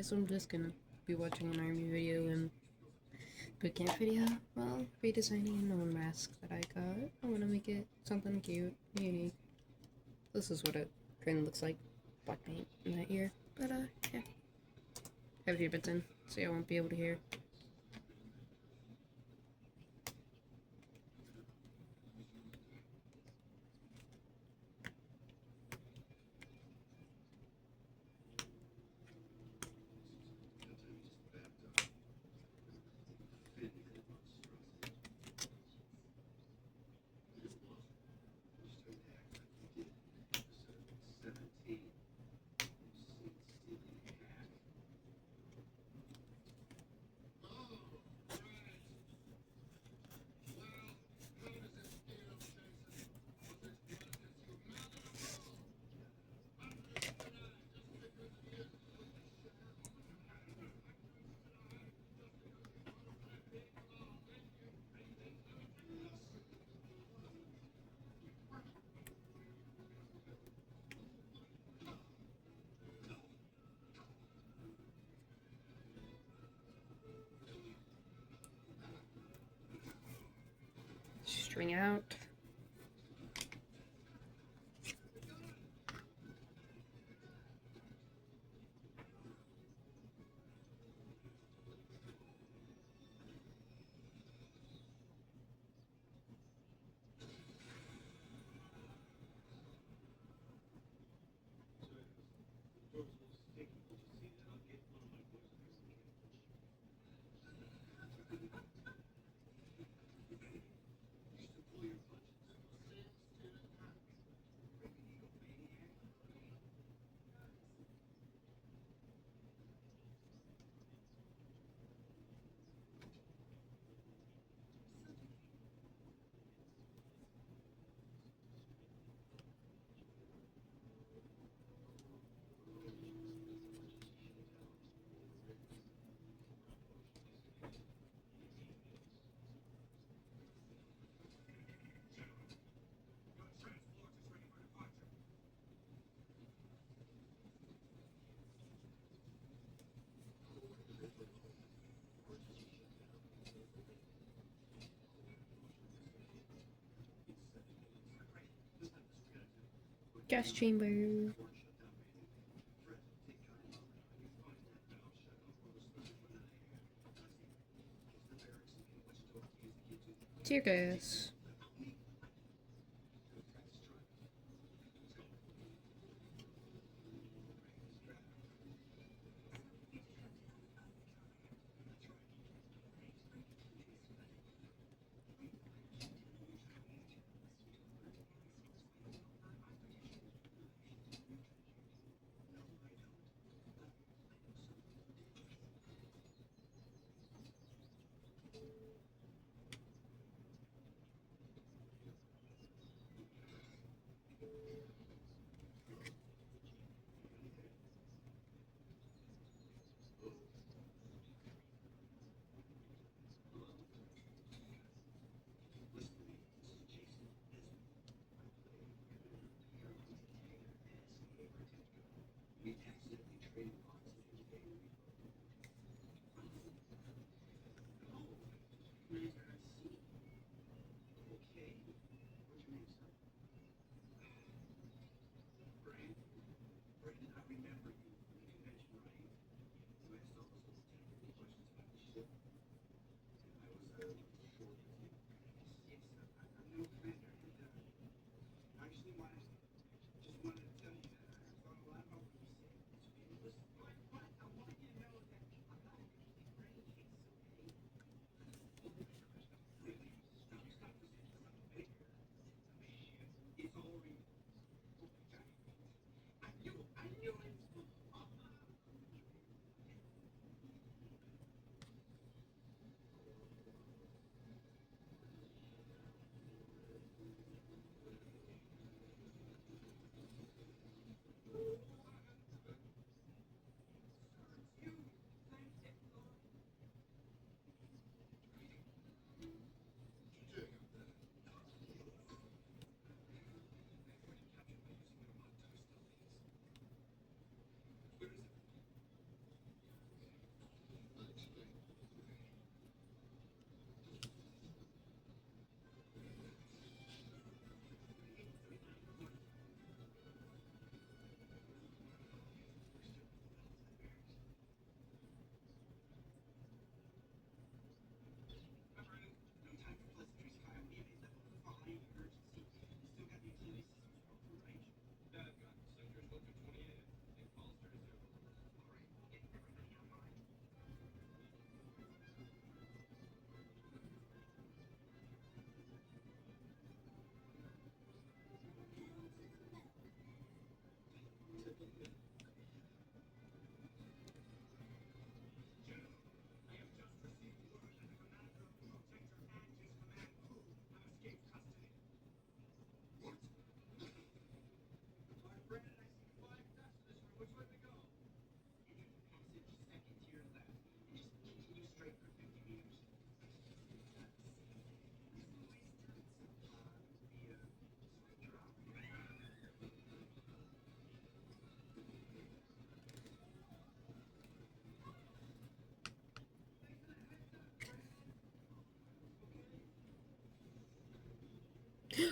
guys, I'm just gonna be watching an army video and bootcamp video while redesigning an old mask that I got. I wanna make it something cute, unique. This is what it currently looks like. Black paint in that ear. But yeah. I have earbuds in, so you won't be able to hear. String out. Gas chamber. Tear gas.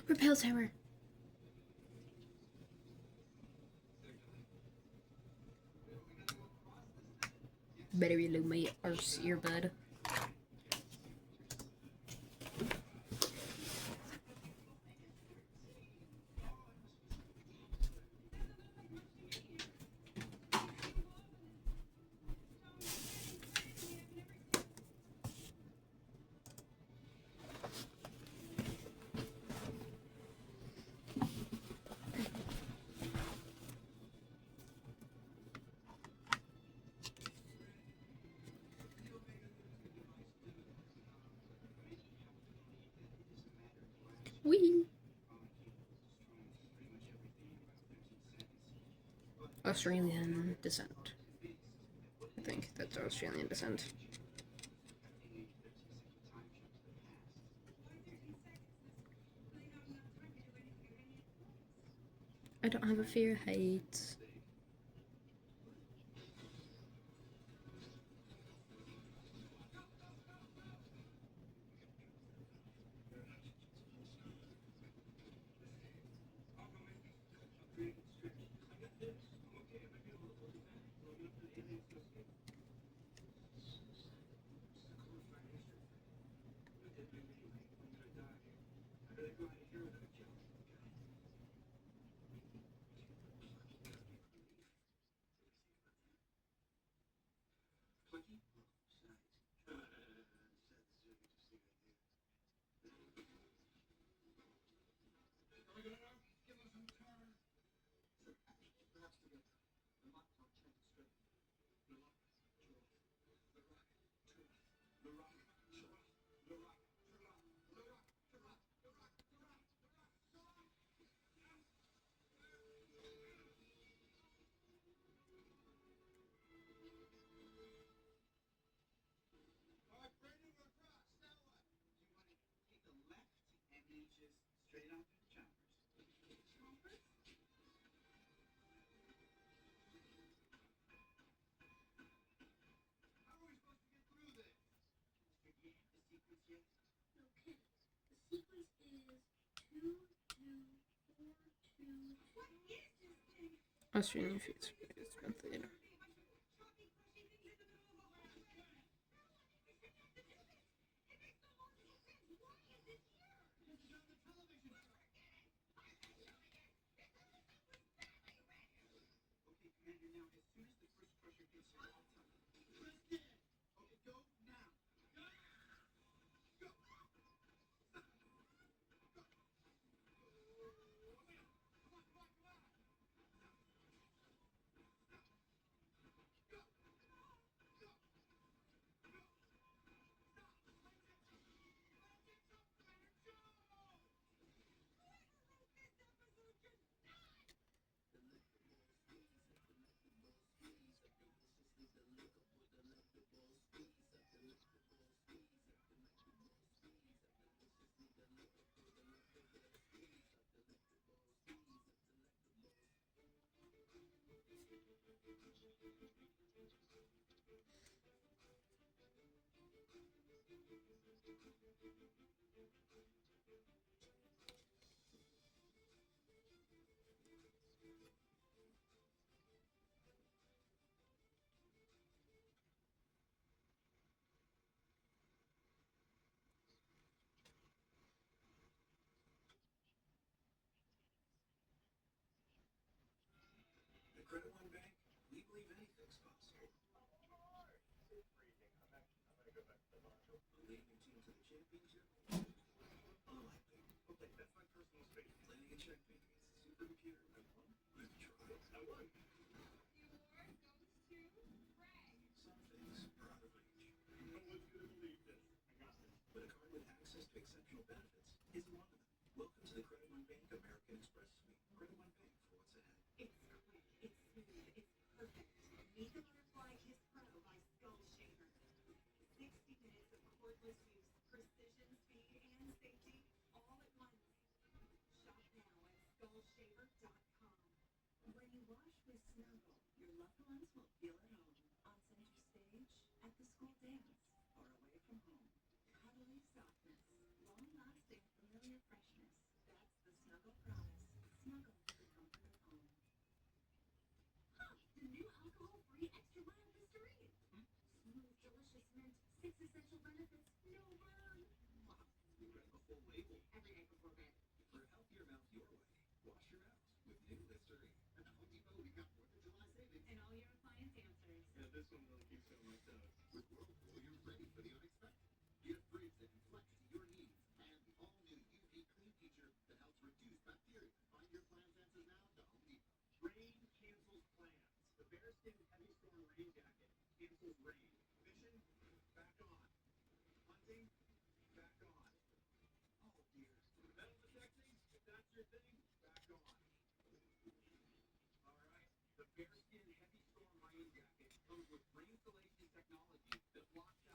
Repel tower. Better reload my arse earbud. Wee. Australian descent. I think that's Australian descent. I don't have a fear of heights. Australian foods method.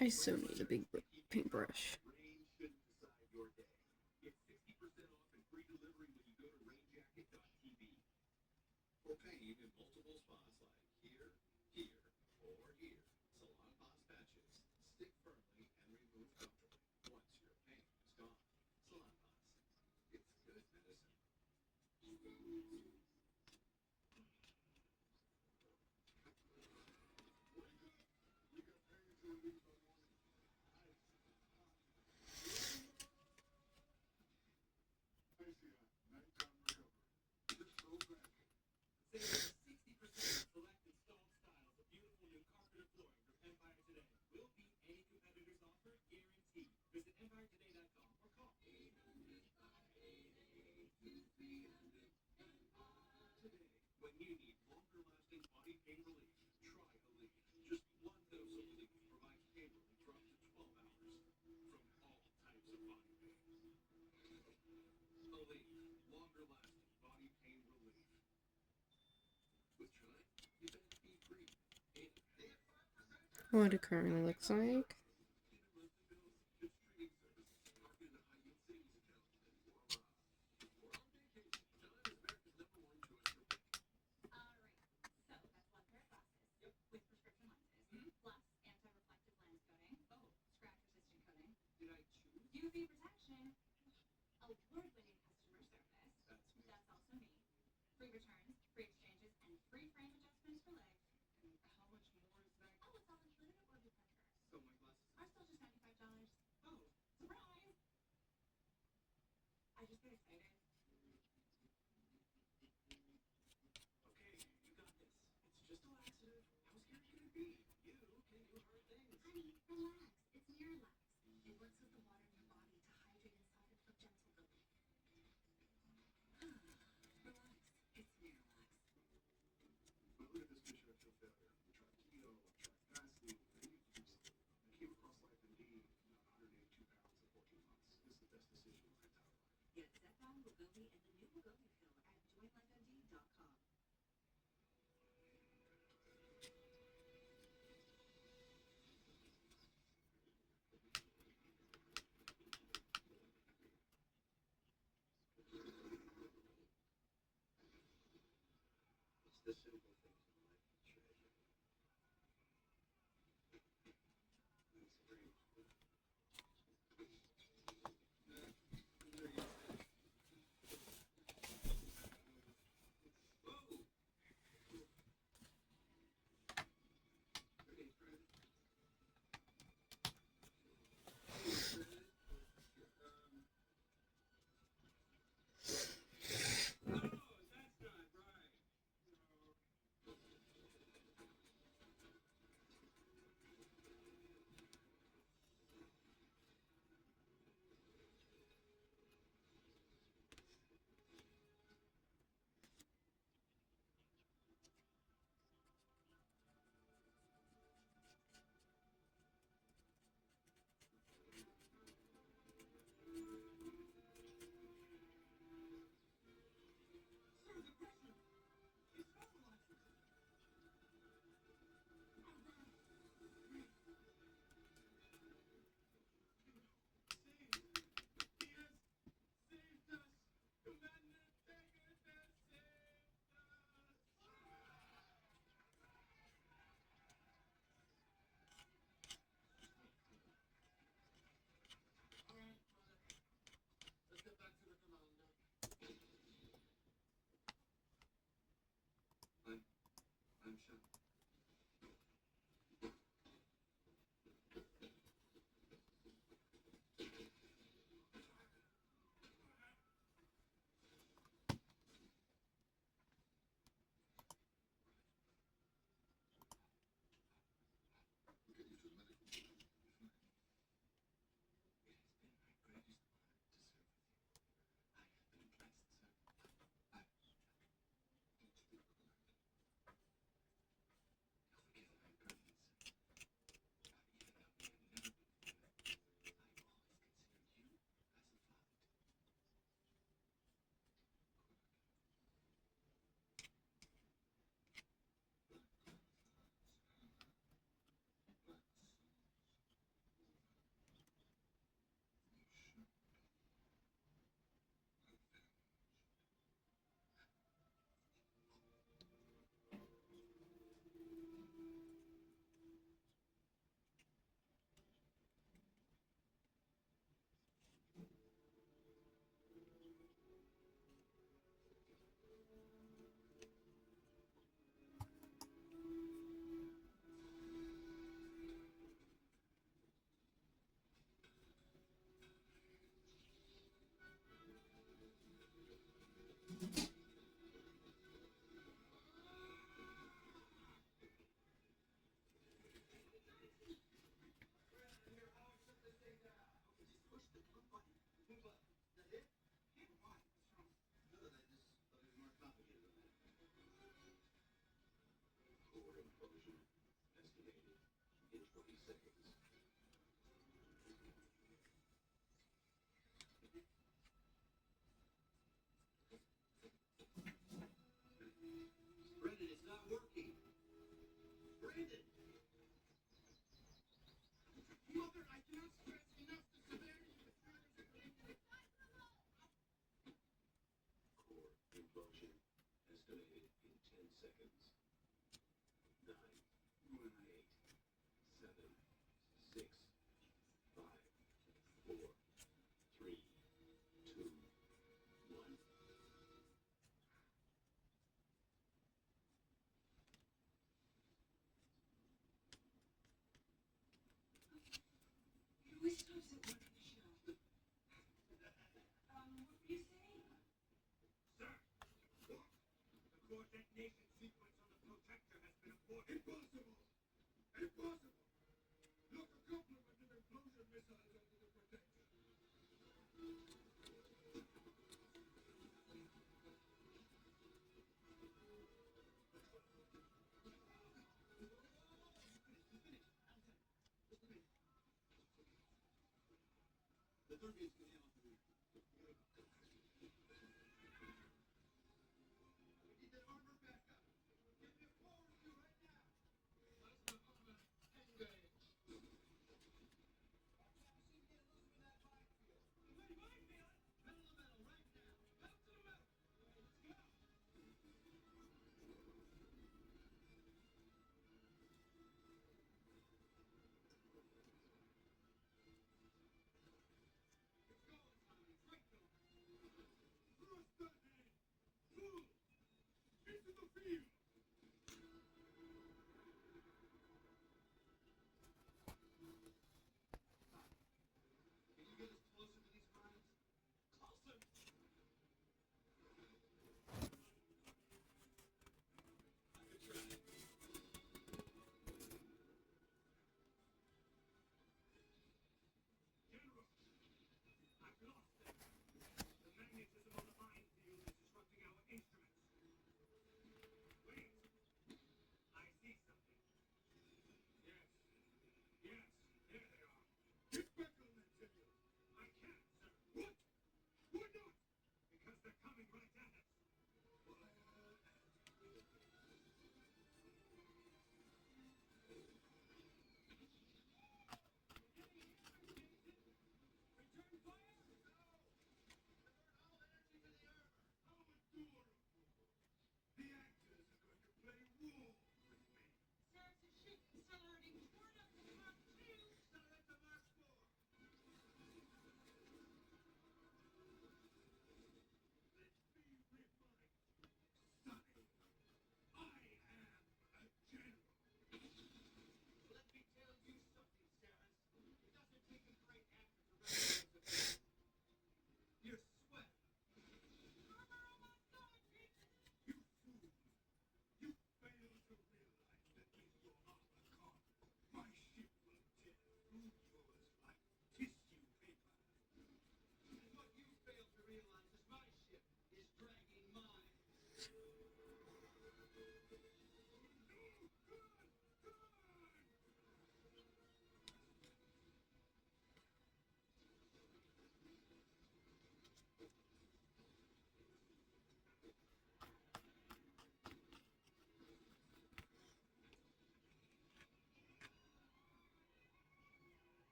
I so need a big paintbrush. What it currently looks like.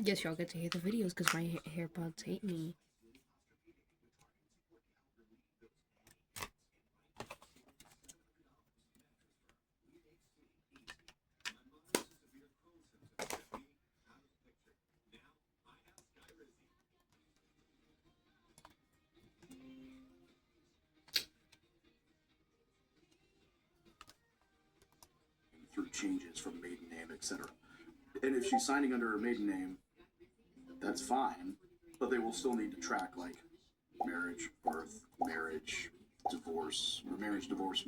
Guess y'all get to hear the videos because my AirPods hate me. Through changes from maiden name, etc. And if she's signing under her maiden name, that's fine, but they will still need to track like marriage, birth, marriage, divorce, or marriage, divorce,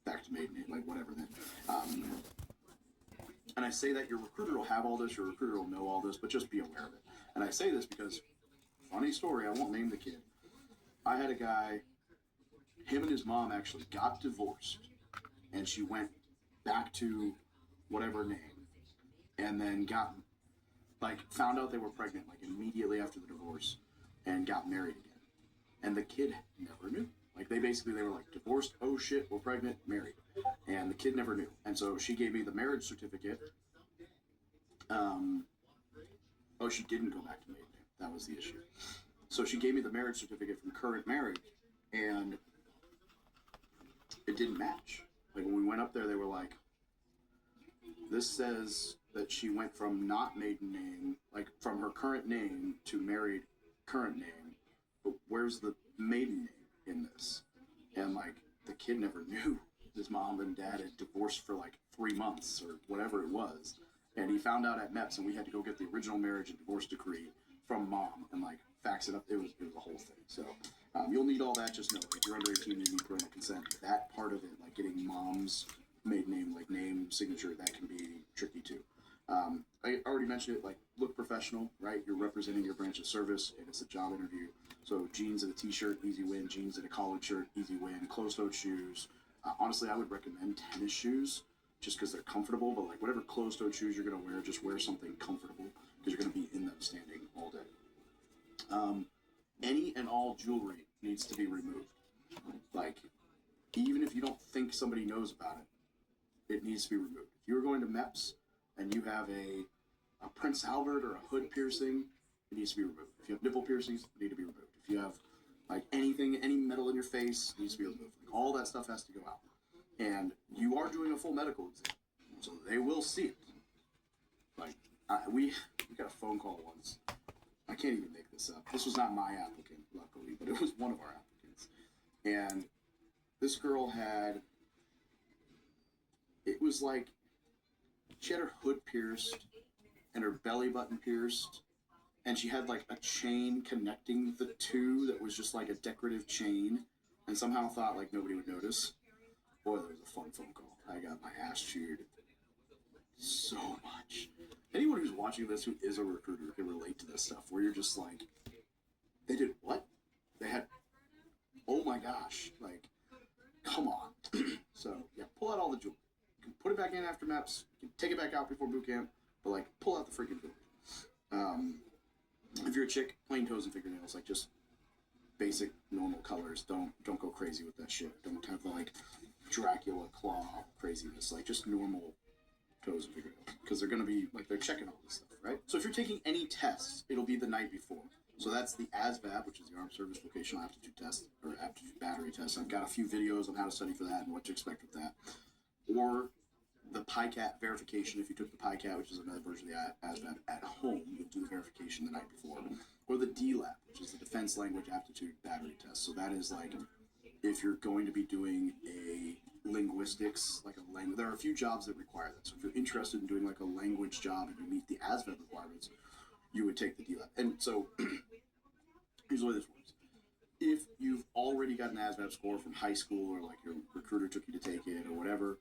back to maiden name, like whatever. Then, and I say that your recruiter will have all this, your recruiter will know all this, but just be aware of it. And I say this because, funny story, I won't name the kid. I had a guy, him and his mom actually got divorced, and she went back to whatever name, and then got, like, found out they were pregnant, like, immediately after the divorce, and got married again. And the kid never knew. Like, they were like, divorced, oh shit, we're pregnant, married. And the kid never knew. And so she gave me the marriage certificate. She didn't go back to maiden name. That was the issue. So she gave me the marriage certificate from current marriage, and it didn't match. Like, when we went up there, they were like, this says that she went from not maiden name, like from her current name to married current name, but where's the maiden name in this? And like, the kid never knew. his mom and dad had divorced for like 3 months or whatever it was, and he found out at MEPS, and we had to go get the original marriage and divorce decree from mom and like fax it up. It was a whole thing. So you'll need all that. Just know if you're under 18 and you need parental consent, that part of it, like getting mom's maiden name, like name, signature, that can be tricky too. I already mentioned it, like look professional, right? You're representing your branch of service and it's a job interview. So jeans and a t-shirt, easy win. Jeans and a collared shirt, easy win. Closed-toed shoes. Honestly, I would recommend tennis shoes just because they're comfortable, but like whatever closed-toed shoes you're going to wear, just wear something comfortable because you're going to be in them standing all day. Any and all jewelry needs to be removed. Like, even if you don't think somebody knows about it, it needs to be removed. If you're going to MEPS and you have a Prince Albert or a hood piercing, it needs to be removed. If you have nipple piercings, it needs to be removed. If you have like anything, any metal in your face, it needs to be removed. Like, all that stuff has to go out. And you are doing a full medical exam, so they will see it. Like, we got a phone call once. I can't even make this up. This was not my applicant, luckily, but it was one of our applicants. And this girl had, it was like, she had her hood pierced and her belly button pierced, and she had like a chain connecting the two that was just like a decorative chain, and somehow thought like nobody would notice. Boy, that was a fun phone call. I got my ass chewed so much. Anyone who's watching this who is a recruiter can relate to this stuff, where you're just like, they did what? They had, oh my gosh, like, come on. So, yeah, pull out all the jewelry. You can put it back in after MEPS. You can take it back out before boot camp, but, like, pull out the freaking jewelry. If you're a chick, plain toes and fingernails, like, just basic, normal colors. Don't go crazy with that shit. Don't have the, like, Dracula claw craziness. Like, just normal toes and fingernails, because they're going to be, like, they're checking all this stuff, right? So if you're taking any tests, it'll be the night before. So that's the ASVAB, which is the Armed Service Vocational Aptitude Test, or Aptitude Battery Test. I've got a few videos on how to study for that and what to expect with that. Or the PICAT verification, if you took the PICAT, which is another version of the ASVAB, at home, you'll do the verification the night before. Or the DLAB, which is the Defense Language Aptitude Battery Test. So that is like, if you're going to be doing a linguistics, like a language, there are a few jobs that require that. So if you're interested in doing like a language job and you meet the ASVAB requirements, you would take the DLAB. And so here's the way this works. If you've already got an ASVAB score from high school, or like your recruiter took you to take it or whatever,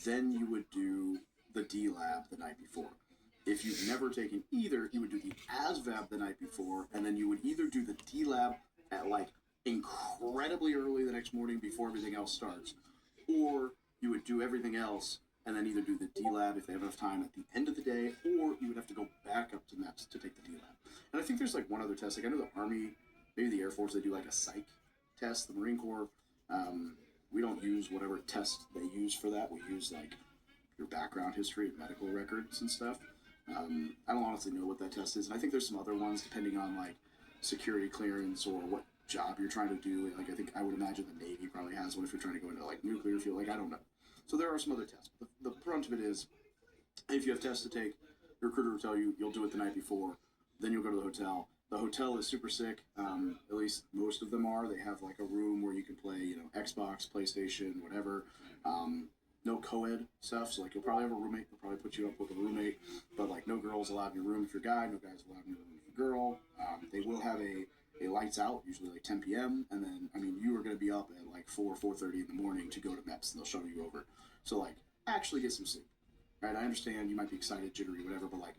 then you would do the DLAB the night before. If you've never taken either, you would do the ASVAB the night before, and then you would either do the DLAB at like incredibly early the next morning before everything else starts, or you would do everything else and then either do the DLAB if they have enough time at the end of the day, or you would have to go back up to MEPS to take the DLAB. And I think there's like one other test. Like, I know the Army, maybe the Air Force, they do like a psych test. The Marine Corps, we don't use whatever test they use for that. We use like your background history and medical records and stuff. I don't honestly know what that test is. And I think there's some other ones depending on like security clearance or what job you're trying to do. Like, I would imagine the Navy probably has one if you're trying to go into like nuclear field. Like, I don't know. So there are some other tests. But the brunt of it is, if you have tests to take, your recruiter will tell you you'll do it the night before. Then you'll go to the hotel. The hotel is super sick. At least most of them are. They have like a room where you can play, you know, Xbox, PlayStation, whatever. No co-ed stuff. So like, you'll probably have a roommate. They'll probably put you up with a roommate. But like, no girls allowed in your room if you're a guy. No guys allowed in your room if you're a girl. They will have a lights out, usually like 10 p.m. And then, I mean, you are going to be up at like 4:30 in the morning to go to MEPS, and they'll shuttle you over. So like, actually get some sleep, right? I understand you might be excited, jittery, whatever, but like,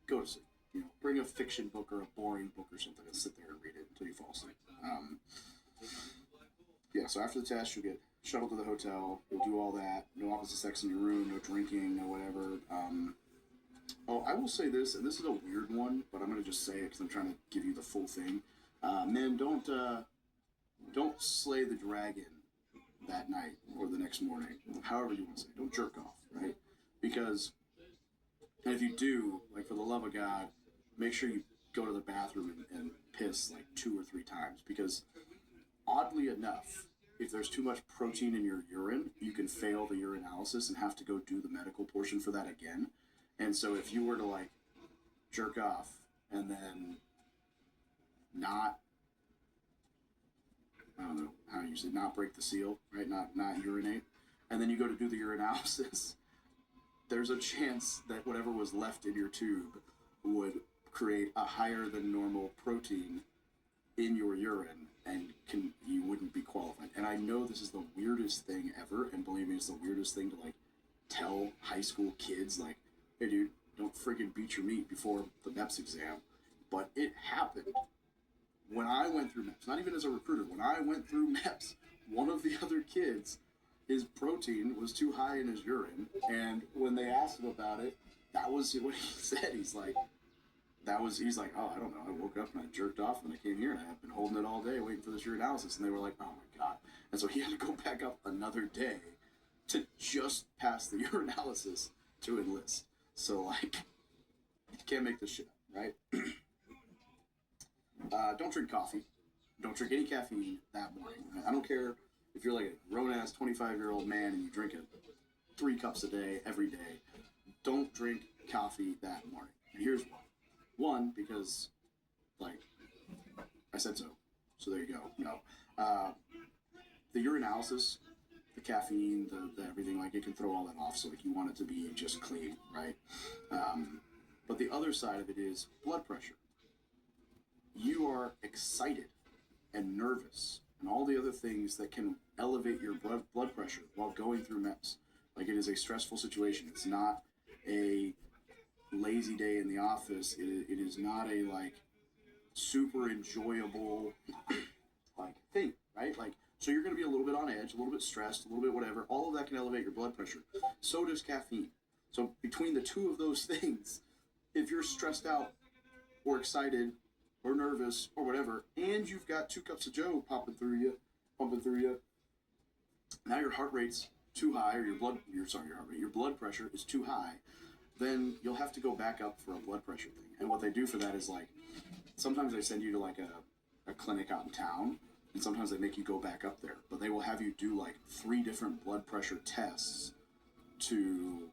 go to sleep. You know, bring a fiction book or a boring book or something and sit there and read it until you fall asleep. Yeah, so after the test, you'll get shuttled to the hotel. You'll do all that. No opposite sex in your room, no drinking, no whatever. Oh, I will say this, and this is a weird one, but I'm going to just say it because I'm trying to give you the full thing. Men, don't slay the dragon that night or the next morning, however you want to say it. Don't jerk off, right? Because, and if you do, like, for the love of God, make sure you go to the bathroom and piss like 2 or 3 times, because oddly enough, if there's too much protein in your urine, you can fail the urinalysis and have to go do the medical portion for that again. And so if you were to like jerk off and then not, I don't know how you say, not break the seal, right? Not urinate, and then you go to do the urinalysis, there's a chance that whatever was left in your tube would create a higher than normal protein in your urine, and you wouldn't be qualified. And I know this is the weirdest thing ever, and believe me, it's the weirdest thing to like tell high school kids, like, hey dude, don't freaking beat your meat before the MEPS exam. But it happened when I went through MEPS, not even as a recruiter. When I went through MEPS, one of the other kids, his protein was too high in his urine, and when they asked him about it, that was what he said. He's like, he's like, oh, I don't know. I woke up and I jerked off and I came here and I've been holding it all day waiting for this urinalysis. And they were like, oh my God. And so he had to go back up another day to just pass the urinalysis to enlist. So, like, you can't make this shit up, right? Don't drink coffee. Don't drink any caffeine that morning. I don't care if you're like a grown-ass 25-year-old man and you drink it 3 cups a day, every day. Don't drink coffee that morning. And here's why. One, because, like, I said so. So there you go. No. The urinalysis, the caffeine, the everything, like, it can throw all that off. So, like, you want it to be just clean, right? But the other side of it is blood pressure. You are excited and nervous and all the other things that can elevate your blood pressure while going through MEPS. Like, it is a stressful situation. It's not a lazy day in the office. It is not a like super enjoyable like thing, right? Like, so you're going to be a little bit on edge, a little bit stressed, a little bit whatever. All of that can elevate your blood pressure. So does caffeine. So between the two of those things, if you're stressed out or excited or nervous or whatever, and you've got 2 cups of Joe pumping through you, now your heart rate's too high, or your blood pressure is too high, then you'll have to go back up for a blood pressure thing. And what they do for that is, like, sometimes they send you to like a clinic out in town, and sometimes they make you go back up there. But they will have you do like 3 different blood pressure tests to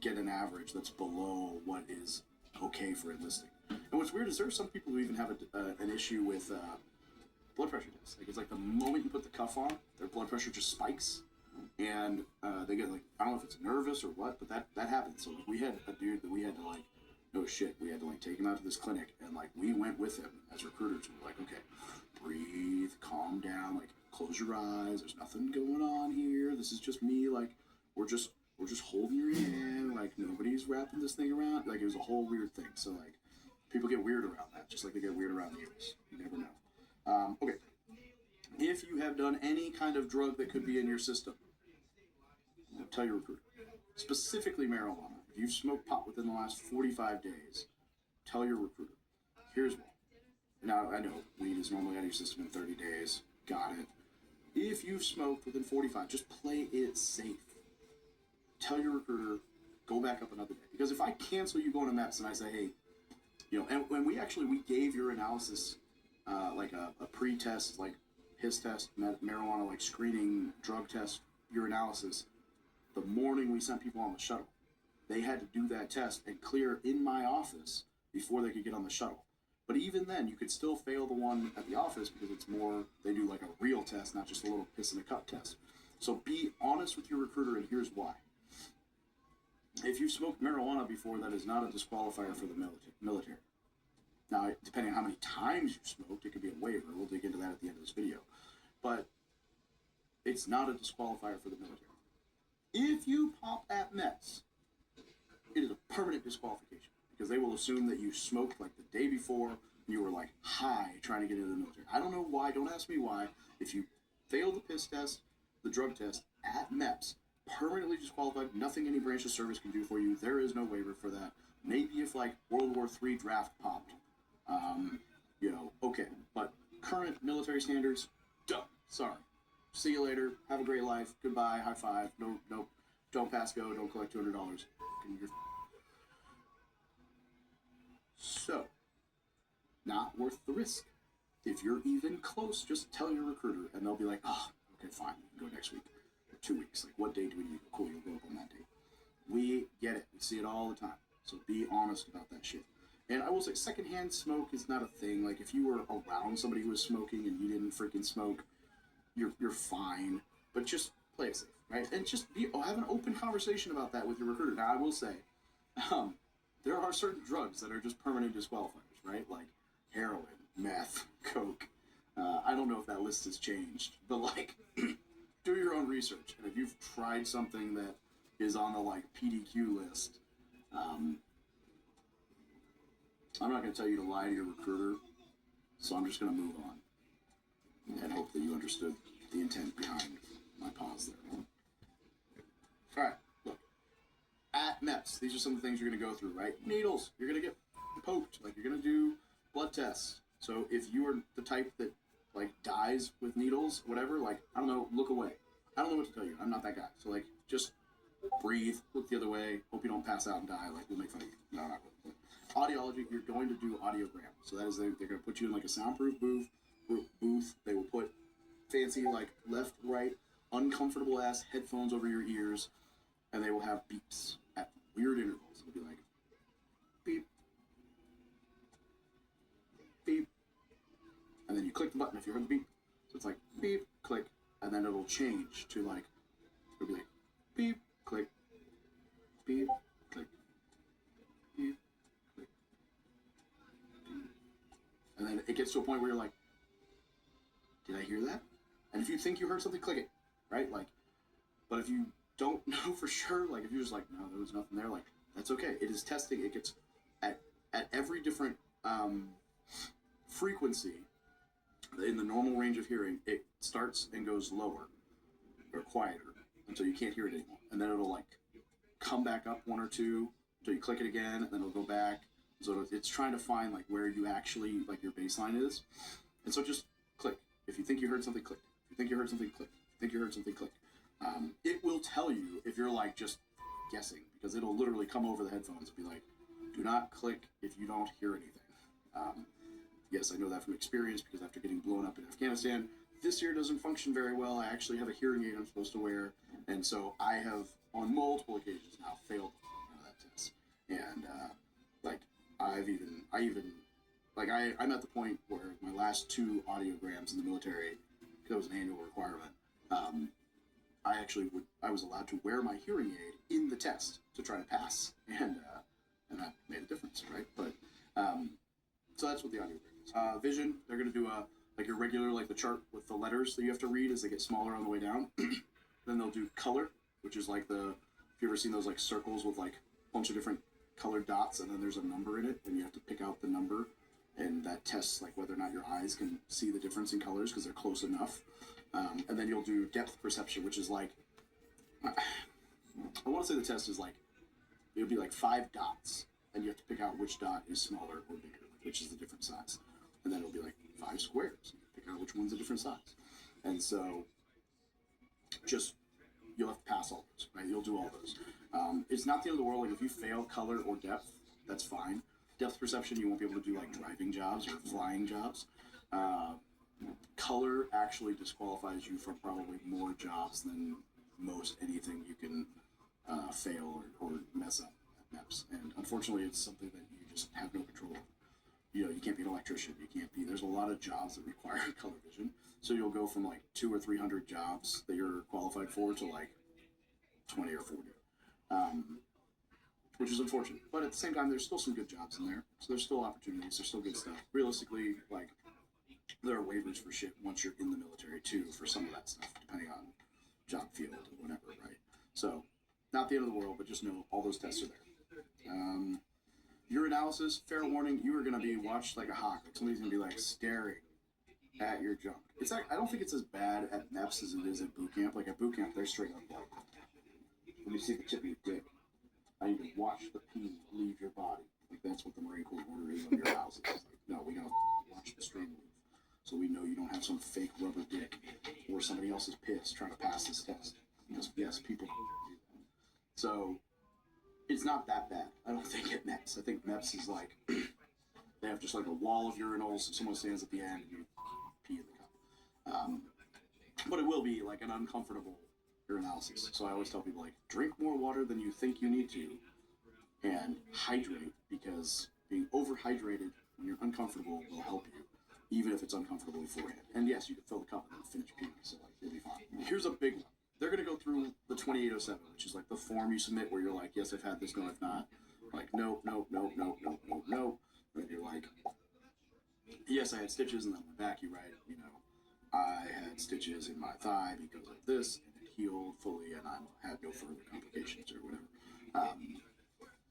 get an average that's below what is okay for enlisting. And what's weird is there are some people who even have an issue with blood pressure tests. Like, it's like the moment you put the cuff on, their blood pressure just spikes. And they get like, I don't know if it's nervous or what, but that happens. So like, we had a dude that we had to like, no shit, we had to like take him out to this clinic, and like we went with him as recruiters. We were like, okay, breathe, calm down, like close your eyes. There's nothing going on here. This is just me. Like, we're just holding your hand. Like, nobody's wrapping this thing around. Like, it was a whole weird thing. So like, people get weird around that, just like they get weird around needles. You never know. Okay, if you have done any kind of drug that could be in your system, tell your recruiter. Specifically marijuana. If you've smoked pot within the last 45 days, tell your recruiter. Here's why. Now, I know weed is normally out of your system in 30 days. Got it. If you've smoked within 45, just play it safe. Tell your recruiter, go back up another day. Because if I cancel you going to MEPS and I say, hey, you know, and when we gave your analysis like a pre-test, like piss test, marijuana, like screening, drug test, urinalysis, the morning we sent people on the shuttle. They had to do that test and clear in my office before they could get on the shuttle. But even then, you could still fail the one at the office because it's more, they do like a real test, not just a little piss in a cup test. So be honest with your recruiter, and here's why. If you've smoked marijuana before, that is not a disqualifier for the military. Now, depending on how many times you've smoked, it could be a waiver. We'll dig into that at the end of this video. But it's not a disqualifier for the military. If you pop at MEPS, it is a permanent disqualification because they will assume that you smoked like the day before and you were like high trying to get into the military. I don't know why. Don't ask me why. If you fail the piss test, the drug test at MEPS, permanently disqualified, nothing any branch of service can do for you. There is no waiver for that. Maybe if like World War III draft popped, you know, okay. But current military standards, done. Sorry. See you later. Have a great life. Goodbye. High five. No. Don't pass go. Don't collect $200. So, not worth the risk. If you're even close, just tell your recruiter, and they'll be like, oh, okay, fine. We can go next week or 2 weeks. Like, what day do we need? Cool, you'll go up on that date. We get it. We see it all the time. So be honest about that shit. And I will say, secondhand smoke is not a thing. Like, if you were around somebody who was smoking and you didn't freaking smoke, you're fine. But just play it safe, right? And just have an open conversation about that with your recruiter. Now, I will say, there are certain drugs that are just permanent disqualifiers, right? Like heroin, meth, coke. I don't know if that list has changed, but like, do your own research. And if you've tried something that is on the like PDQ list, I'm not going to tell you to lie to your recruiter, so I'm just going to move on and hope that you understood the intent behind my pause there. All right, look. At MEPS, these are some of the things you're going to go through, right? Needles, you're going to get poked, like you're going to do blood tests. So if you are the type that like dies with needles, whatever, like, I don't know, look away. I don't know what to tell you. I'm not that guy. So like, just breathe, look the other way, hope you don't pass out and die, like we'll make fun of you. No, not really. Audiology, you're going to do audiogram. So that is, they're going to put you in like a soundproof booth. They will put fancy like left, right, uncomfortable ass headphones over your ears, and they will have beeps at weird intervals. It'll be like beep, beep, and then you click the button if you heard the beep. So it's like beep, click, and then it'll change to like, it'll be like beep, click, beep, click, beep, click, beep. And then it gets to a point where you're like, did I hear that? And if you think you heard something, click it, right? Like, but if you don't know for sure, like if you're just like, no, there was nothing there, like, that's okay. It is testing. It gets at every different frequency in the normal range of hearing, it starts and goes lower or quieter until you can't hear it anymore. And then it'll like come back up one or two until you click it again, and then it'll go back. So it's trying to find like where you actually, like your baseline is. And so just click. If you think you heard something, click. If you think you heard something, click. If you think you heard something, click. It will tell you if you're like just guessing, because it'll literally come over the headphones and be like, do not click if you don't hear anything. Yes, I know that from experience, because after getting blown up in Afghanistan, this ear doesn't function very well. I actually have a hearing aid I'm supposed to wear, and so I have on multiple occasions now failed that test. And like I'm at the point where my last 2 audiograms in the military, because it was an annual requirement, I was allowed to wear my hearing aid in the test to try to pass, and that made a difference, right? But so that's what the audiogram is. Vision, they're going to do like your regular, like the chart with the letters that you have to read as they get smaller on the way down. Then they'll do color, which is like if you ever seen those like circles with like a bunch of different colored dots, and then there's a number in it, and you have to pick out the number, and that tests like whether or not your eyes can see the difference in colors because they're close enough. And then you'll do depth perception, which is like, I want to say the test is like, it'll be like 5 dots, and you have to pick out which dot is smaller or bigger, which is the different size. And then it'll be like 5 squares, pick out which one's a different size. And so just, you'll have to pass all those, right? You'll do all those. It's not the end of the world. Like if you fail color or depth, that's fine. Depth perception, you won't be able to do like driving jobs or flying jobs. Color actually disqualifies you from probably more jobs than most anything you can fail or mess up at MEPS. And unfortunately, it's something that you just have no control over. You know, you can't be an electrician. There's a lot of jobs that require color vision. So you'll go from like 200 or 300 jobs that you're qualified for to like 20 or 40. Which is unfortunate. But at the same time, there's still some good jobs in there. So there's still opportunities. There's still good stuff. Realistically, like, there are waivers for shit once you're in the military too for some of that stuff, depending on job field or whatever, right? So, not the end of the world, but just know all those tests are there. Urinalysis, fair warning, you are going to be watched like a hawk. Like somebody's going to be like staring at your junk. It's like, I don't think it's as bad at MEPS as it is at boot camp. Like at boot camp, they're straight up like, when you see the tip of your dick, I need to watch the pee leave your body. Like that's what the Marine Corps order is on your house. It's like, no, we gotta watch the stream move, so we know you don't have some fake rubber dick or somebody else's piss trying to pass this test. Because yes, people do that. So it's not that bad. I don't think at MEPS. I think MEPS is like they have just like a wall of urinals. Someone stands at the end and you pee in the cup. But it will be like an uncomfortable urinalysis. So I always tell people like drink more water than you think you need to, and hydrate, because being overhydrated when you're uncomfortable will help you, even if it's uncomfortable beforehand. And yes, you can fill the cup and then finish peeing, so like you'll be fine. Here's a big one. they're going to go through the 2807, which is like the form you submit where you're like, yes, I've had this, no, I've not. Like, nope, nope, nope, nope, nope, nope, nope. And then you're like, yes, I had stitches, and then on the back you write, you know, I had stitches in my thigh because of this, and it healed fully, and I had no further complications or whatever.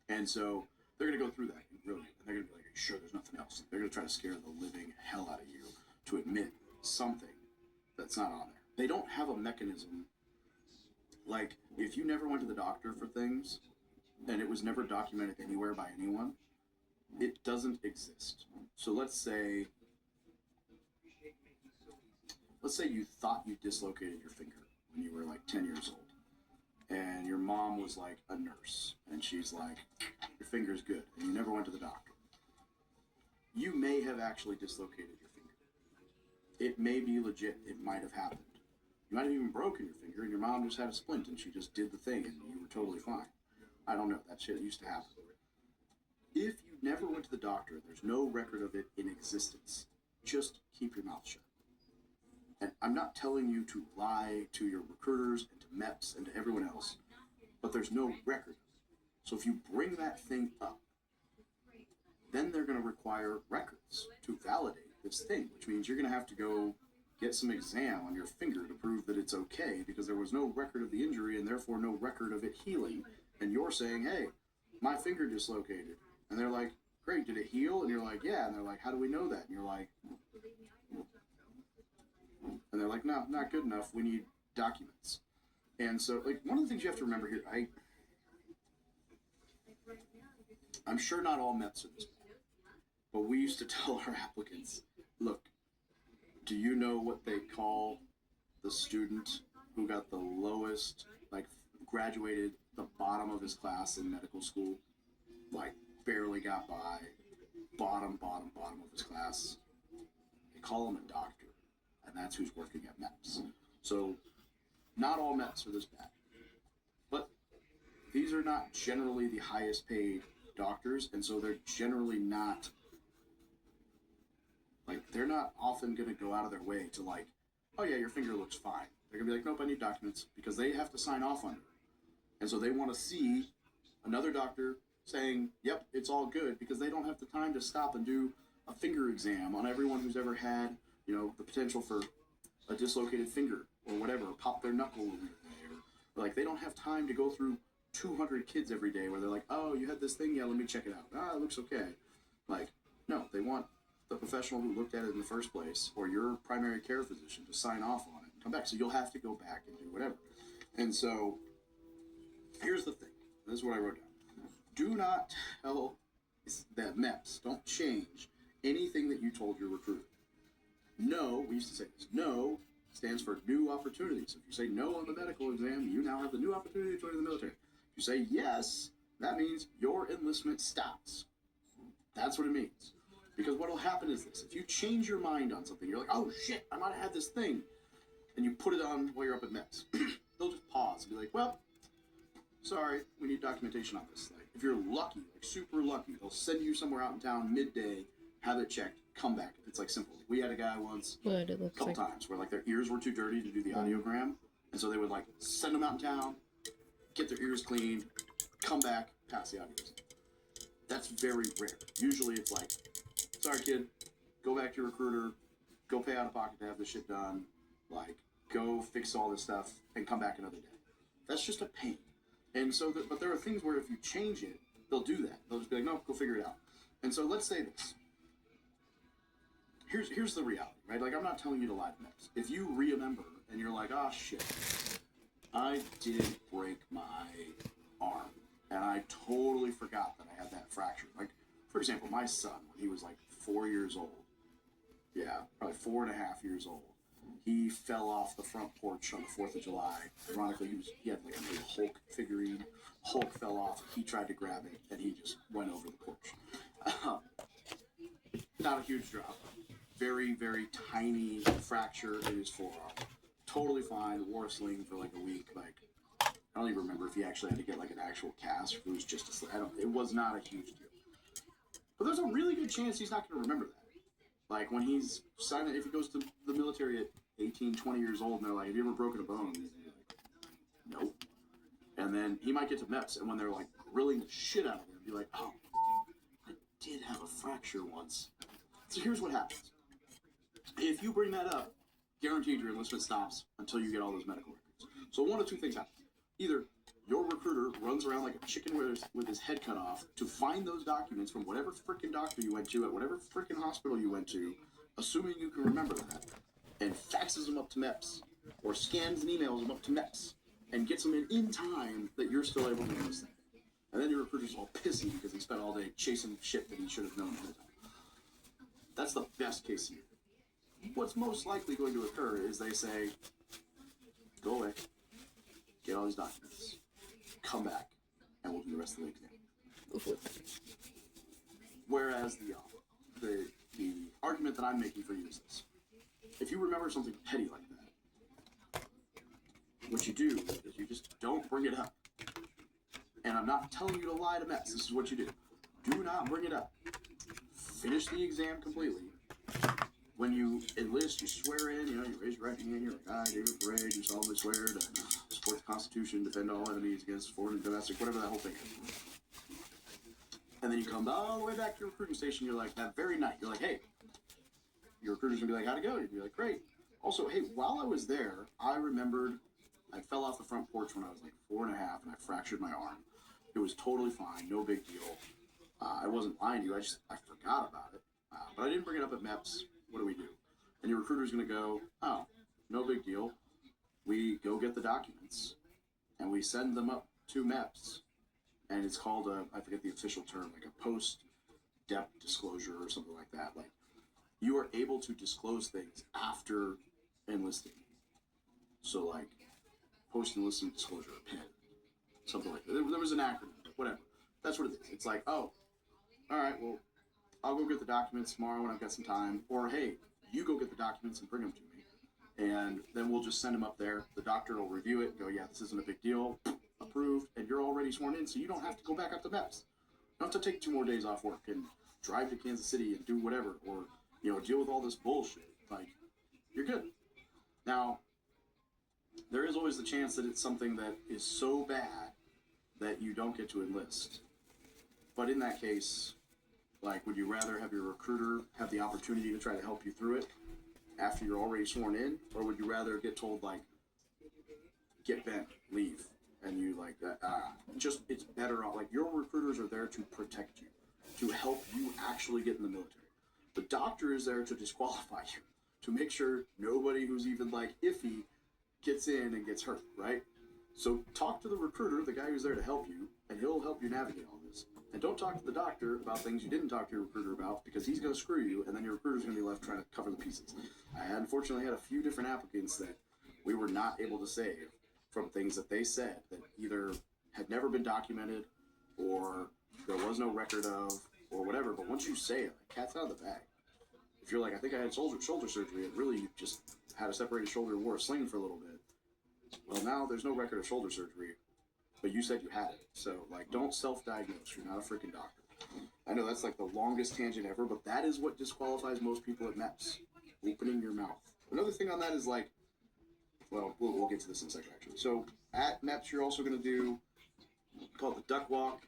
And so they're going to go through that, really, and they're going to be like, sure, there's nothing else. They're going to try to scare the living hell out of you to admit something that's not on there. They don't have a mechanism. Like, if you never went to the doctor for things, and it was never documented anywhere by anyone, it doesn't exist. So let's say you thought you dislocated your finger when you were like 10 years old, and your mom was like a nurse, and she's like, your finger's good, and you never went to the doctor. You may have actually dislocated your finger. It may be legit. It might have happened. You might have even broken your finger, and your mom just had a splint, and she just did the thing, and you were totally fine. I don't know. That shit used to happen. If you never went to the doctor, there's no record of it in existence. Just keep your mouth shut. And I'm not telling you to lie to your recruiters and to MEPS and to everyone else, but there's no record. So if you bring that thing up, then they're going to require records to validate this thing, which means you're going to have to go get some exam on your finger to prove that it's okay, because there was no record of the injury and therefore no record of it healing. And you're saying, hey, my finger dislocated. And they're like, great, did it heal? And you're like, yeah. And they're like, how do we know that? And you're like, and they're like, no, not good enough. We need documents. And so, like, one of the things you have to remember here, I'm sure not all MEPs are this bad, but we used to tell our applicants, look, do you know what they call the student who got the lowest, like, graduated the bottom of his class in medical school, like, barely got by, bottom of his class? They call him a doctor, and that's who's working at MEPS. So, not all MEPs are this bad, but these are not generally the highest paid doctors, and so they're generally not, like, they're not often going to go out of their way to, like, oh yeah, your finger looks fine. They're going to be like, nope, I need documents, because they have to sign off on it. And so they want to see another doctor saying, yep, it's all good, because they don't have the time to stop and do a finger exam on everyone who's ever had, you know, the potential for a dislocated finger or whatever, pop their knuckle over there. Like, they don't have time to go through 200 kids every day where they're like, oh, you had this thing? Yeah, let me check it out. Ah, it looks okay. Like, no, they want the professional who looked at it in the first place, or your primary care physician, to sign off on it and come back. So you'll have to go back and do whatever. And so here's the thing. This is what I wrote down. Do not tell that MEPS, don't change anything that you told your recruiter. No, we used to say this, no stands for new opportunities. If you say no on the medical exam, you now have the new opportunity to join the military. If you say yes, that means your enlistment stops. That's what it means. Because what will happen is this. If you change your mind on something, you're like, oh shit, I might have had this thing, and you put it on while you're up at MEPS, they'll just pause and be like, well, sorry, we need documentation on this. Like, if you're lucky, like super lucky, they'll send you somewhere out in town midday, have it checked, come back. It's like simple. We had a guy once, What it a looks couple like. times, where like their ears were too dirty to do the audiogram, and so they would like send them out in town, get their ears cleaned, come back, pass the audio exam. That's very rare. Usually it's like, sorry kid, go back to your recruiter, go pay out of pocket to have this shit done, like, go fix all this stuff, and come back another day. That's just a pain. And so, but there are things where if you change it, they'll do that. They'll just be like, no, go figure it out. And so let's say this. Here's the reality, right? Like, I'm not telling you to lie to MEPS. If you remember and you're like, oh shit, I did break my arm, and I totally forgot that I had that fracture. Like, for example, my son, when he was like 4 years old, yeah, probably 4.5 years old, he fell off the front porch on the 4th of July. Ironically, he had like a little Hulk figurine. Hulk fell off. He tried to grab it, and he just went over the porch. Not a huge drop. Very, very tiny fracture in his forearm. Totally fine. Wore a sling for like a week. Like, I don't even remember if he actually had to get like an actual cast. If it was just a sling. It was not a huge deal. But there's a really good chance he's not going to remember that. Like, when he's signing, if he goes to the military at 18, 20 years old, and they're like, have you ever broken a bone? He's like, Nope. And then he might get to MEPS, and when they're like grilling the shit out of him, be like, oh, I did have a fracture once. So here's what happens. If you bring that up, guaranteed your enlistment stops until you get all those medical records. So one of two things happen. Either your recruiter runs around like a chicken with his head cut off to find those documents from whatever freaking doctor you went to at whatever freaking hospital you went to, assuming you can remember that, and faxes them up to MEPS, or scans and emails them up to MEPS, and gets them in time that you're still able to use them. And then your recruiter's all pissy because he spent all day chasing shit that he should have known ahead of time. That's the best case scenario. What's most likely going to occur is they say, go away, get all these documents, come back, and we'll do the rest of the exam. Whereas the argument that I'm making for you is this. If you remember something petty like that, what you do is you just don't bring it up. And I'm not telling you to lie to MEPS. This is what you do. Do not bring it up. Finish the exam completely. When you enlist, you swear in, you raise your right hand, you're like, I, David Parade, you solemnly swear to support the Constitution, defend all enemies against foreign and domestic, whatever that whole thing is. And then you come all the way back to your recruiting station, you're like, that very night, you're like, hey, your recruiter's gonna be like, how'd it go? You'd be like, great. Also, hey, while I was there, I remembered I fell off the front porch when I was like 4.5 and I fractured my arm. It was totally fine, no big deal. I wasn't lying to you, I forgot about it. But I didn't bring it up at MEPS. What do we do? And your recruiter's going to go, oh, no big deal. We go get the documents, and we send them up to MEPS, and it's called I forget the official term, like a post-dep disclosure or something like that. Like, you are able to disclose things after enlisting. So, like, post-enlistment disclosure, PED, something like that. There was an acronym, whatever. That's what it is. It's like, oh, all right, well, I'll go get the documents tomorrow when I've got some time. Or, hey, you go get the documents and bring them to me. And then we'll just send them up there. The doctor will review it and go, yeah, this isn't a big deal. Approved. And you're already sworn in, so you don't have to go back up to MEPS. You don't have to take 2 more days off work and drive to Kansas City and do whatever. Or, deal with all this bullshit. Like, you're good. Now, there is always the chance that it's something that is so bad that you don't get to enlist. But in that case, like, would you rather have your recruiter have the opportunity to try to help you through it after you're already sworn in? Or would you rather get told, like, get bent, leave, and you, like, it's better off. Like, your recruiters are there to protect you, to help you actually get in the military. The doctor is there to disqualify you, to make sure nobody who's even, like, iffy gets in and gets hurt, right? So talk to the recruiter, the guy who's there to help you, and he'll help you navigate all this. And don't talk to the doctor about things you didn't talk to your recruiter about, because he's going to screw you, and then your recruiter's going to be left trying to cover the pieces. I unfortunately had a few different applicants that we were not able to save from things that they said that either had never been documented, or there was no record of, or whatever. But once you say it, like, cat's out of the bag. If you're like, I think I had shoulder surgery, and really you just had a separated shoulder and wore a sling for a little bit. Well, now there's no record of shoulder surgery, but you said you had it. So, like, don't self-diagnose. You're not a freaking doctor. I know that's like the longest tangent ever, but that is what disqualifies most people at MEPS. Opening your mouth. Another thing on that is, like, well, we'll get to this in a second, actually. So, at MEPS, you're also going to do, call it the duck walk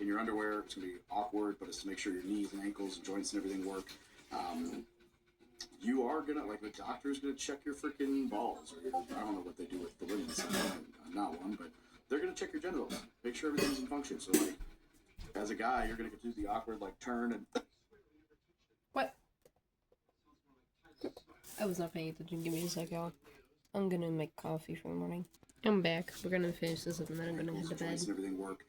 in your underwear. It's going to be awkward, but it's to make sure your knees and ankles and joints and everything work. You are gonna, like, the doctor's gonna check your freaking balls, or I don't know what they do with the women's side. I'm not one, but they're gonna check your genitals, make sure everything's in function. So, like, as a guy, you're gonna get to do the awkward, like, turn and. What? I was not paying attention. Give me a sec, y'all. I'm gonna make coffee for the morning. I'm back. We're gonna finish this up and then I'm gonna head to bed. And everything work.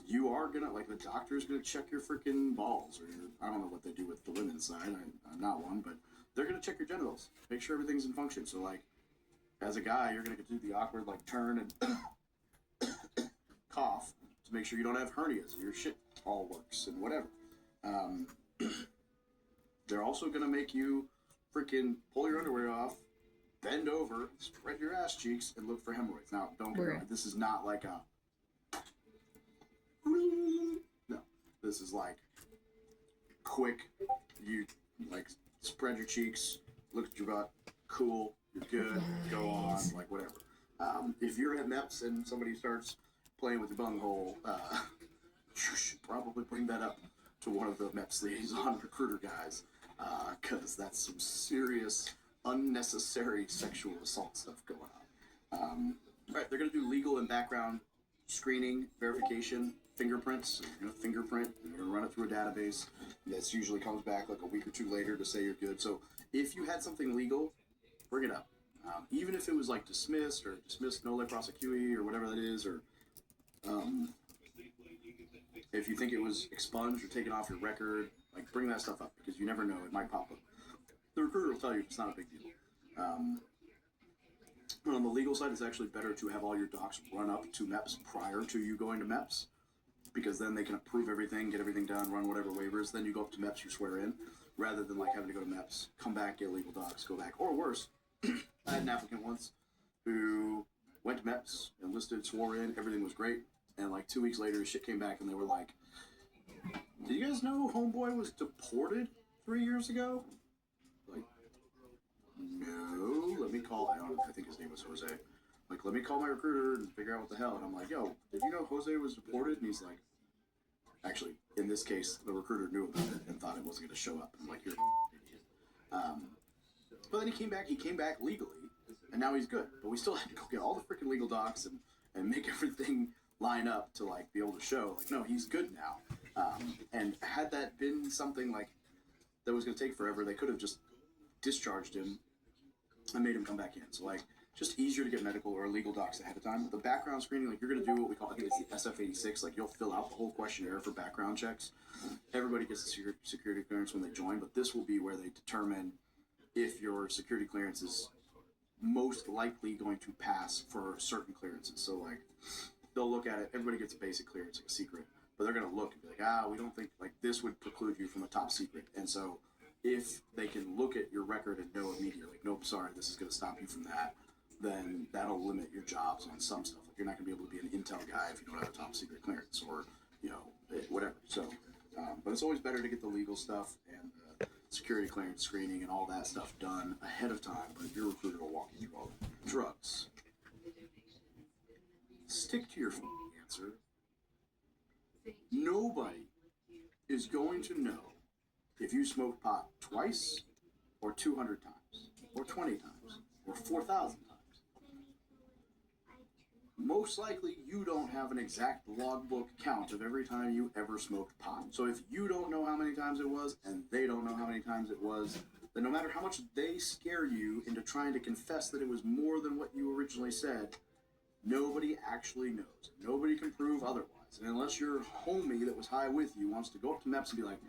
You are gonna, like, the doctor's gonna check your freaking balls, or I don't know what they do with the women's side. I'm not one, but they're gonna check your genitals, make sure everything's in function. So, like, as a guy, you're gonna get to do the awkward, like, turn and cough to make sure you don't have hernias and your shit all works and whatever. They're also gonna make you freaking pull your underwear off, bend over, spread your ass cheeks, and look for hemorrhoids. Now, don't get me wrong, this is not like a. No, this is like quick. You, like, spread your cheeks, look at your butt, cool, you're good, go on, like, whatever. If you're at MEPS and somebody starts playing with your bunghole, you should probably bring that up to one of the MEPS liaison recruiter guys, because that's some serious, unnecessary sexual assault stuff going on. All right, they're going to do legal and background screening, verification, fingerprints. You're going to fingerprint, you're going to run it through a database. This usually comes back like a week or two later to say you're good. So if you had something legal, bring it up. Even if it was like dismissed or dismissed nolle prosequi or whatever that is, or if you think it was expunged or taken off your record, like bring that stuff up because you never know, it might pop up. The recruiter will tell you it's not a big deal. But on the legal side, it's actually better to have all your docs run up to MEPS prior to you going to MEPS, because then they can approve everything, get everything done, run whatever waivers. Then you go up to MEPS, you swear in, rather than like having to go to MEPS, come back, get legal docs, go back, or worse. I had an applicant once who went to MEPS, enlisted, swore in, everything was great, and like 2 weeks later, his shit came back, and they were like, "Did you guys know Homeboy was deported 3 years ago?" Like, no. Let me call. I think his name was Jose. Like, let me call my recruiter and figure out what the hell. And I'm like, "Yo, did you know Jose was deported?" And he's like, actually, in this case, the recruiter knew about it and thought it wasn't going to show up. I'm like, "You're an idiot." But then he came back. He came back legally, and now he's good. But we still had to go get all the freaking legal docs and make everything line up to like be able to show like, no, he's good now. And had that been something like that was going to take forever, they could have just discharged him and made him come back in. So like, just easier to get medical or legal docs ahead of time. The background screening, like you're going to do what we call, I think it's the SF-86. Like you'll fill out the whole questionnaire for background checks. Everybody gets a security clearance when they join, but this will be where they determine if your security clearance is most likely going to pass for certain clearances. So like, they'll look at it. Everybody gets a basic clearance, like a secret, but they're going to look and be like, we don't think like this would preclude you from a top secret. And so if they can look at your record and know immediately, like, nope, sorry, this is going to stop you from that, then that'll limit your jobs on some stuff. Like you're not going to be able to be an intel guy if you don't have a top secret clearance or, whatever. So, but it's always better to get the legal stuff and security clearance screening and all that stuff done ahead of time. But your recruiter will walk you through all the drugs. Stick to your answer. Nobody is going to know if you smoked pot twice or 200 times or 20 times or 4,000 times. Most likely you don't have an exact logbook count of every time you ever smoked pot. So if you don't know how many times it was and they don't know how many times it was, then no matter how much they scare you into trying to confess that it was more than what you originally said, nobody actually knows. Nobody can prove otherwise. And unless your homie that was high with you wants to go up to MEPS and be like,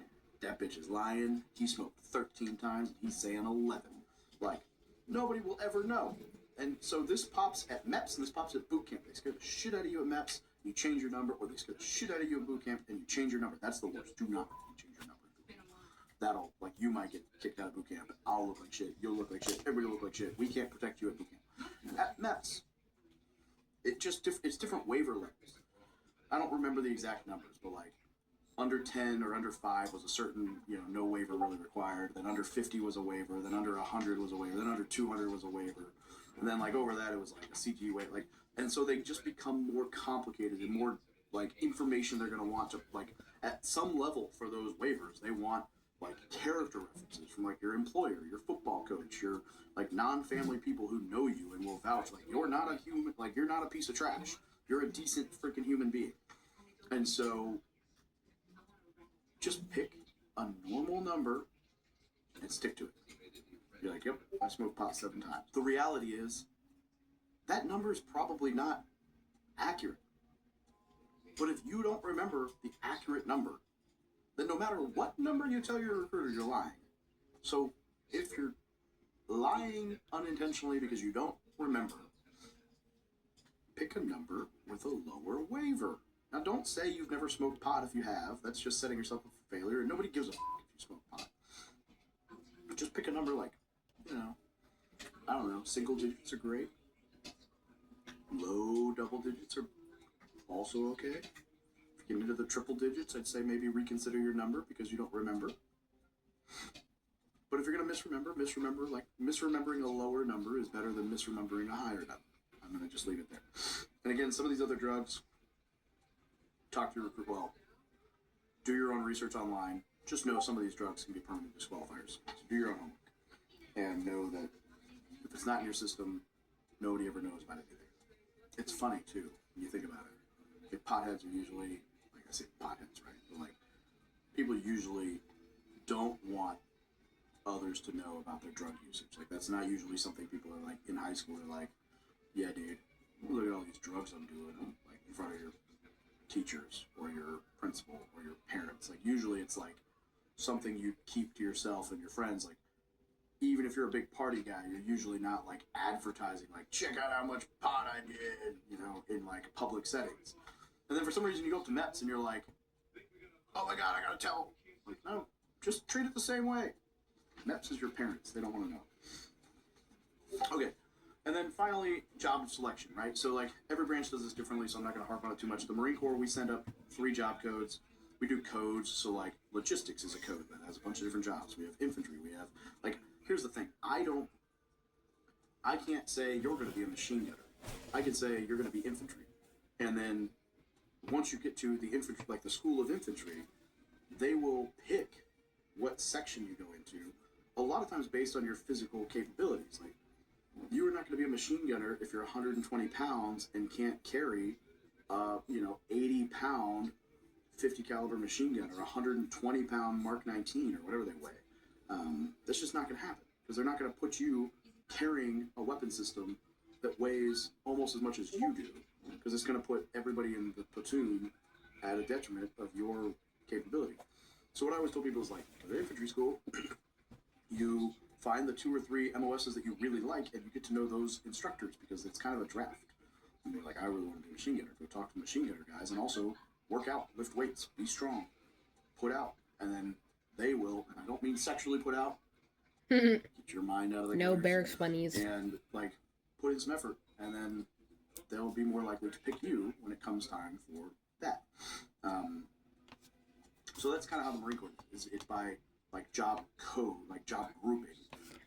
that bitch is lying, he smoked 13 times, and he's saying 11. Like, nobody will ever know. And so this pops at MEPS and this pops at boot camp. They scare the shit out of you at MEPS, you change your number, or they scare the shit out of you at boot camp and you change your number. That's the worst. Do not change your number at boot camp. That'll, like, you might get kicked out of boot camp. I'll look like shit. You'll look like shit. Everybody will look like shit. We can't protect you at boot camp. At MEPS, it's different waiver levels. I don't remember the exact numbers, but like under 10 or under 5 was a certain, no waiver really required. Then under 50 was a waiver. Then under 100 was a waiver. Then under 200 was a waiver. And then like over that it was like a CG waiver. Like, and so they just become more complicated and more like information they're going to want to like at some level for those waivers. They want like character references from like your employer, your football coach, your like non-family people who know you and will vouch like you're not a human, like you're not a piece of trash. You're a decent freaking human being. And so just pick a normal number and stick to it. You're like, yep, I smoked pot 7 times. The reality is that number is probably not accurate. But if you don't remember the accurate number, then no matter what number you tell your recruiter, you're lying. So if you're lying unintentionally because you don't remember, pick a number with a lower waiver. Now don't say you've never smoked pot if you have. That's just setting yourself up for failure, and nobody gives a fuck if you smoke pot. But just pick a number like, I don't know, single digits are great. Low double digits are also okay. If you get into the triple digits, I'd say maybe reconsider your number because you don't remember. But if you're going to misremember, like misremembering a lower number is better than misremembering a higher number. I'm I'm going to just leave it there. And again, some of these other drugs, talk to your recruiter. Well, do your own research online. Just know some of these drugs can be permanent disqualifiers. So do your own homework. And know that if it's not in your system, nobody ever knows about it either. It's funny, too, when you think about it. Like, potheads are usually, like I say, potheads, right? But, like, people usually don't want others to know about their drug usage. Like, that's not usually something people are, like, in high school, they're like, yeah, dude, look at all these drugs I'm doing, like, in front of your teachers or your principal or your parents. Like, usually it's, like, something you keep to yourself and your friends. Like, even if you're a big party guy, you're usually not, like, advertising, like, check out how much pot I did, you know, in, like, public settings. And then for some reason you go up to MEPS and you're like, oh my god, I gotta tell. Like, no, just treat it the same way. MEPS is your parents. They don't want to know. Okay. And then finally, job selection, right? So, like, every branch does this differently, so I'm not going to harp on it too much. The Marine Corps, we send up 3 job codes. We do codes, so, like, logistics is a code that has a bunch of different jobs. We have infantry. We have, like, here's the thing. I can't say you're going to be a machine gunner. I can say you're going to be infantry. And then once you get to the infantry, like the School of Infantry, they will pick what section you go into, a lot of times based on your physical capabilities. Like, you are not going to be a machine gunner if you're 120 pounds and can't carry, 80-pound 50 caliber machine gun or 120 pound Mark 19 or whatever they weigh. That's just not going to happen because they're not going to put you carrying a weapon system that weighs almost as much as you do, because it's going to put everybody in the platoon at a detriment of your capability. So what I always tell people is, like, go to infantry school, you find the 2 or 3 MOSs that you really like, and you get to know those instructors because it's kind of a draft. And you're like, I really want to be a machine gunner. Go talk to machine gunner guys, and also work out, lift weights, be strong, put out, and then they will, and I don't mean sexually put out, get your mind out of the No gutters, barracks bunnies. and, like, put in some effort, and then they'll be more likely to pick you when it comes time for that. So that's kind of how the Marine Corps is. It's by, like, job code, like job grouping,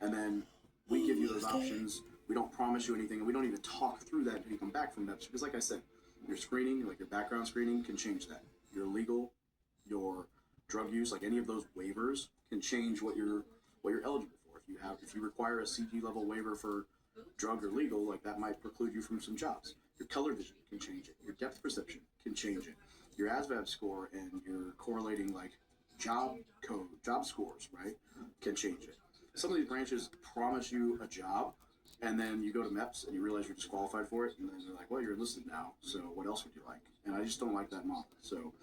and then we give you those options. We don't promise you anything, and we don't even talk through that until you come back from MEPS, because, like I said, your screening, like your background screening, can change that. Your legal, your drug use, like any of those waivers can change what you're eligible for. If you require a CG level waiver for drug or legal, like, that might preclude you from some jobs. Your color vision can change it. Your depth perception can change it. Your ASVAB score and your correlating, like, job scores, right, can change it. Some of these branches promise you a job, and then you go to MEPS and you realize you're disqualified for it, and then they're like, well, you're enlisted now, so what else would you like? And I just don't like that model. So,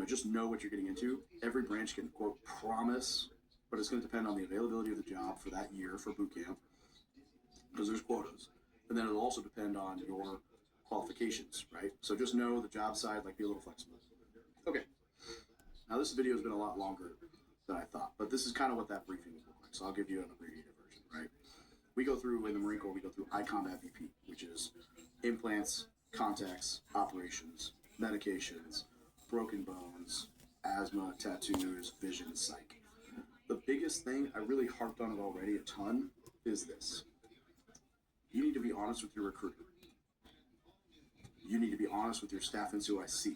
just know what you're getting into. Every branch can, quote, promise, but it's going to depend on the availability of the job for that year for boot camp, because there's quotas. And then it'll also depend on your qualifications, right? So just know the job side, like, be a little flexible. Okay. Now, this video has been a lot longer than I thought, but this is kind of what that briefing would look like. So I'll give you an abbreviated version, right? We go through, in the Marine Corps, we go through iCombat VP, which is implants, contacts, operations, medications, broken bones, asthma, tattoos, vision, psych. The biggest thing, I really harped on it already a ton, is this. You need to be honest with your recruiter. You need to be honest with your staff NCOIC.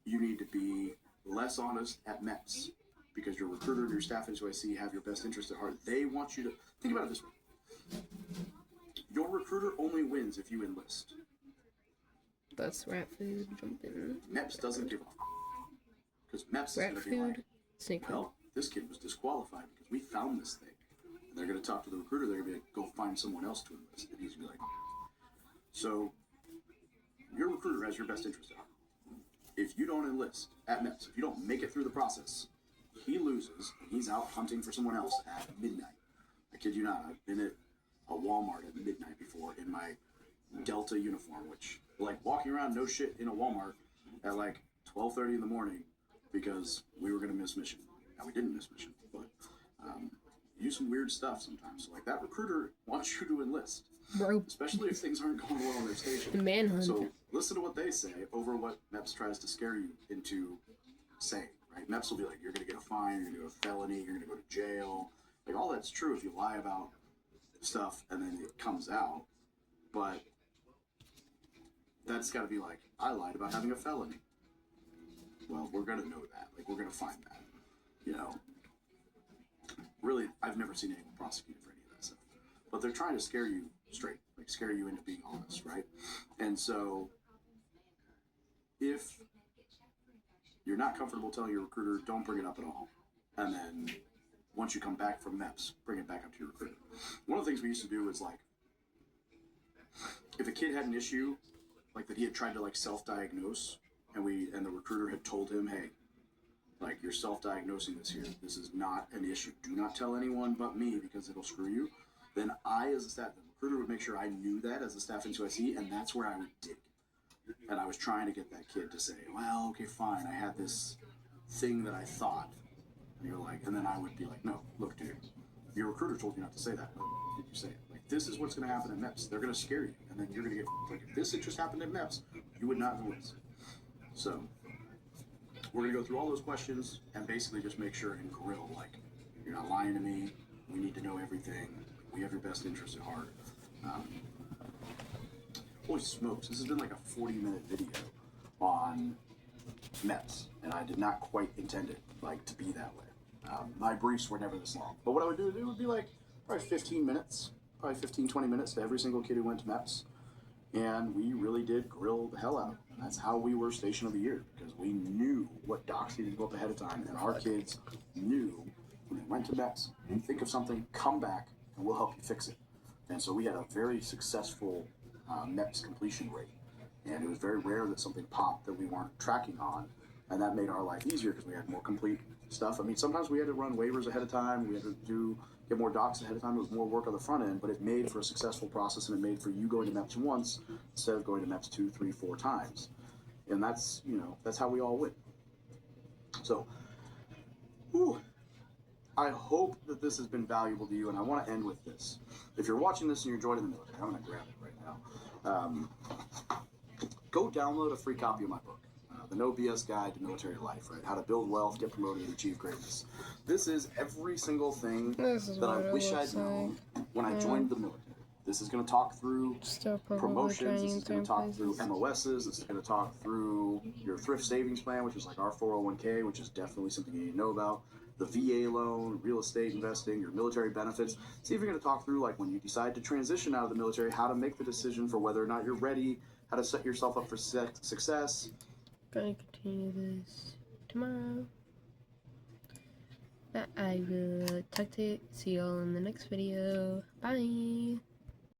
You need to be less honest at MEPS, because your recruiter and your staff NCOIC have your best interest at heart. They want you to think about it this way. Your recruiter only wins if you enlist. That's rat food jumping. MEPS doesn't give a because MEPS is Rat going to be like, food. Snake well, this kid was disqualified because we found this thing. And they're going to talk to the recruiter. They're going to be like, go find someone else to enlist. And he's going to be like, so your recruiter has your best interest at heart. If you don't enlist at MEPS, if you don't make it through the process, he loses, and he's out hunting for someone else at midnight. I kid you not. I've been at a Walmart at midnight before in my Delta uniform, which, like, walking around no shit in a Walmart at like 12:30 in the morning because we were going to miss mission. Now, we didn't miss mission, but you do some weird stuff sometimes. So, like, that recruiter wants you to enlist, Bro. especially if things aren't going well on their station. Manhunt. So listen to what they say over what MEPS tries to scare you into saying, right? MEPS will be like, you're going to get a fine, you're going to go to felony, you're going to go to jail. Like, all that's true if you lie about stuff and then it comes out. But that's got to be like, I lied about having a felony. Well, we're going to know that. Like, we're going to find that. You know? Really, I've never seen anyone prosecuted for any of that stuff. But they're trying to scare you straight. Like, scare you into being honest, right? And so, if you're not comfortable telling your recruiter, don't bring it up at all. And then, once you come back from MEPS, bring it back up to your recruiter. One of the things we used to do is, like, if a kid had an issue, like that he had tried to like self-diagnose, and the recruiter had told him, hey, like you're self-diagnosing this here. This is not an issue. Do not tell anyone but me because it'll screw you. Then I, as a staff, the recruiter would make sure I knew that as a staff N2IC, and that's where I would dig. And I was trying to get that kid to say, well, okay, fine. I had this thing that I thought. And you're like, and then I would be like, no, look, dude, your recruiter told you not to say that. Why did you say it? Like, this is what's going to happen at MEPS. They're going to scare you, and then you're going to get, like, if this had just happened at MEPS, you would not know this. So, we're going to go through all those questions and basically just make sure and grill, like, you're not lying to me. We need to know everything. We have your best interest at heart. Holy smokes, this has been like a 40-minute video on MEPS, and I did not quite intend it, like, to be that way. My briefs were never this long. But what I would do, it would be like probably 15 minutes, probably 15, 20 minutes to every single kid who went to MEPS. And we really did grill the hell out. And that's how we were Station of the Year, because we knew what docs needed to go up ahead of time. And our kids knew when they went to MEPS, and think of something, come back, and we'll help you fix it. And so we had a very successful MEPS completion rate. And it was very rare that something popped that we weren't tracking on. And that made our life easier because we had more complete stuff. I mean, sometimes we had to run waivers ahead of time. We had to get more docs ahead of time. It was more work on the front end, but it made for a successful process, and it made for you going to MEPS once instead of going to MEPS 2, 3, 4 times. And that's, you know, that's how we all win. So, I hope that this has been valuable to you, and I want to end with this. If you're watching this and you're joining the military, I'm going to grab it right now. Go download a free copy of my book. The No BS Guide to Military Life, right? How to build wealth, get promoted, and achieve greatness. This is every single thing that I wish I'd known when I joined the military. This is going to talk through promotions. This is going to talk through MOSs. This is going to talk through your thrift savings plan, which is like our 401k, which is definitely something you need to know about. The VA loan, real estate investing, your military benefits. See if you're going to talk through, like, when you decide to transition out of the military, how to make the decision for whether or not you're ready, how to set yourself up for success. Gonna continue this tomorrow. I will see y'all in the next video. Bye.